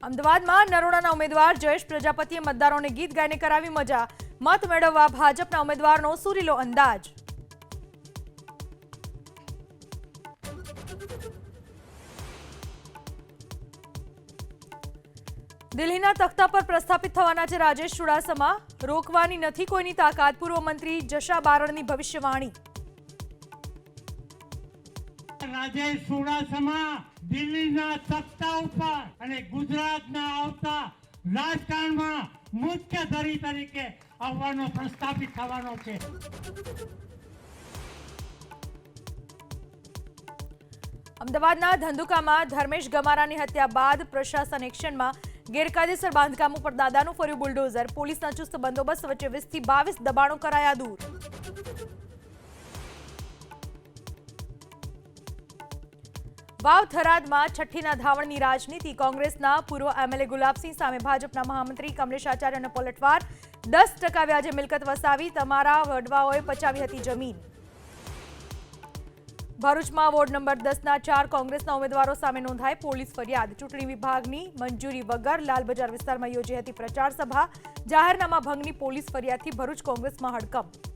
અમદાવાદમાં નરોડાના ઉમેદવાર જયેશ પ્રજાપતિએ મતદારોને ગીત ગાઈને કરાવી મજા. મત મેળવવા ભાજપના ઉમેદવારનો સુરીલો અંદાજ. દિલ્હીના તખ્તા પર પ્રસ્થાપિત થવાના છે રાજેશ ચુડાસમા. રોકવાની નથી કોઈની તાકાત. પૂર્વ મંત્રી જશા બારડની ભવિષ્યવાણી. રાજેશ ચુડાસમા દિલ્હીના તખ્તા ઉપર અને ગુજરાતના આવતા રાજકારણમાં મુખ્ય ધરી તરીકે આવવાનો પ્રસ્થાપિત થવાનો છે. અમદાવાદના ધંધુકામાં ધર્મેશ ગમારાની હત્યા બાદ પ્રશાસન એક્શનમાં. ગેરકાયદેસર બાંધકામો પર દાદાનું ફર્યું બુલડોઝર. પોલીસના ચુસ્ત બંદોબસ્ત વચ્ચે 20 થી 22 દબાણો કરાયા દૂર. વાવ થરાદમાં છઠ્ઠીના ધાવણની રાજનીતિ. કોંગ્રેસના પૂર્વ એમએલએ ગુલાબસિંહ સામે ભાજપના મહામંત્રી કમલેશ આચાર્યનો પલટવાર. 10% વ્યાજે મિલકત વસાવી તમારા વડવાઓએ પચાવી હતી જમીન. ભરૂચમાં વોર્ડ નંબર 10ના 4 કોંગ્રેસના ઉમેદવારો સામે નોંધાઈ પોલીસ ફરિયાદ. ચૂંટણી વિભાગની મંજૂરી વગર લાલબજાર વિસ્તારમાં યોજી હતી પ્રચાર સભા. જાહેરનામા ભંગની પોલીસ ફરિયાદથી ભરૂચ કોંગ્રેસમાં હડકંપ.